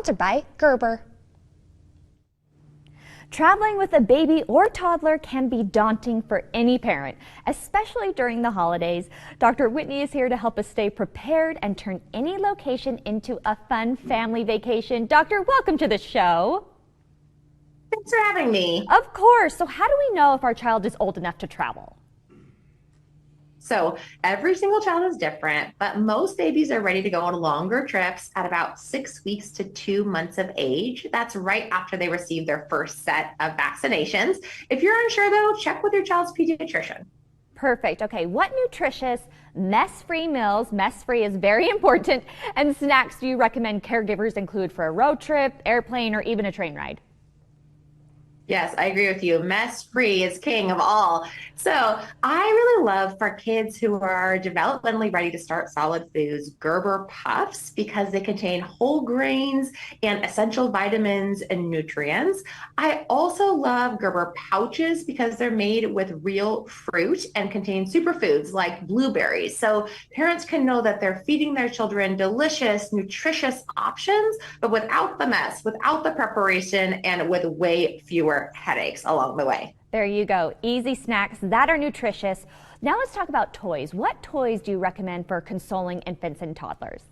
sponsored by Gerber. Traveling with a baby or toddler can be daunting for any parent, especially during the holidays. Dr. Whitney is here to help us stay prepared and turn any location into a fun family vacation. Doctor, welcome to the show. Thanks for having me. Of course. So how do we know if our child is old enough to travel? So every single child is different, but most babies are ready to go on longer trips at about 6 weeks to 2 months of age. That's right after they receive their first set of vaccinations. If you're unsure though, check with your child's pediatrician. Perfect. Okay, what nutritious, mess-free meals, mess-free is very important, and snacks do you recommend caregivers include for a road trip, airplane, or even a train ride? Yes, I agree with you. Mess-free is king of all. So I really love for kids who are developmentally ready to start solid foods, Gerber puffs, because they contain whole grains and essential vitamins and nutrients. I also love Gerber pouches because they're made with real fruit and contain superfoods like blueberries. So parents can know that they're feeding their children delicious, nutritious options, but without the mess, without the preparation, and with way fewer headaches along the way. There you go. Easy snacks that are nutritious. Now let's talk about toys. What toys do you recommend for consoling infants and toddlers?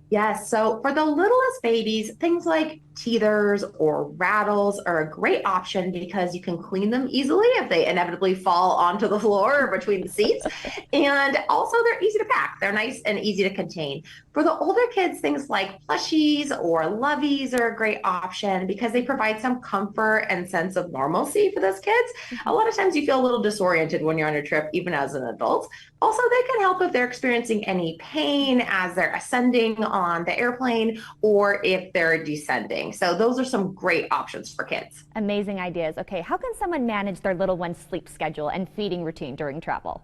Yes, so for the littlest babies, things like teethers or rattles are a great option because you can clean them easily if they inevitably fall onto the floor or between the seats. And also they're easy to pack. They're nice and easy to contain. For the older kids, things like plushies or loveys are a great option because they provide some comfort and sense of normalcy for those kids. A lot of times you feel a little disoriented when you're on a trip, even as an adult. Also, they can help if they're experiencing any pain as they're ascending on the airplane or if they're descending. So those are some great options for kids. Amazing ideas. Okay, how can someone manage their little one's sleep schedule and feeding routine during travel?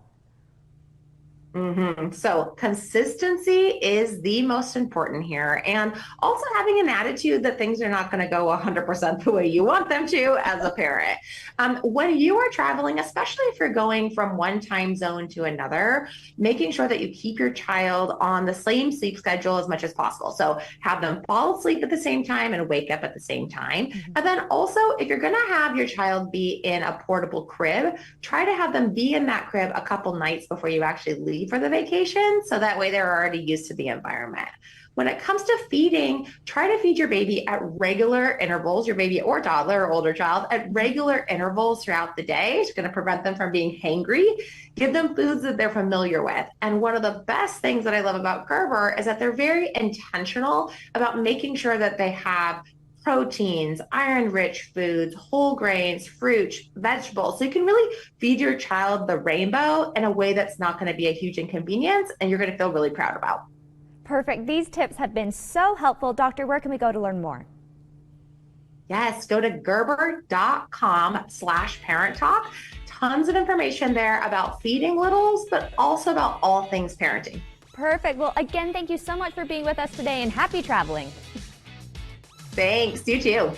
So consistency is the most important here, and also having an attitude that things are not going to go 100% the way you want them to as a parent. When you are traveling, especially if you're going from one time zone to another, making sure that you keep your child on the same sleep schedule as much as possible. So have them fall asleep at the same time and wake up at the same time. And then also, if you're going to have your child be in a portable crib, try to have them be in that crib a couple nights before you actually leave for the vacation, so that way they're already used to the environment. When it comes to feeding, try to feed your baby at regular intervals, your baby or toddler or older child, at regular intervals throughout the day. It's going to prevent them from being hangry. Give them foods that they're familiar with. And one of the best things that I love about Gerber is that they're very intentional about making sure that they have proteins, iron-rich foods, whole grains, fruit, vegetables. So you can really feed your child the rainbow in a way that's not going to be a huge inconvenience and you're going to feel really proud about. Perfect. These tips have been so helpful. Doctor, where can we go to learn more? Yes, go to gerber.com/parent talk. Tons of information there about feeding littles, but also about all things parenting. Perfect. Well, again, thank you so much for being with us today and happy traveling. Thanks, you too.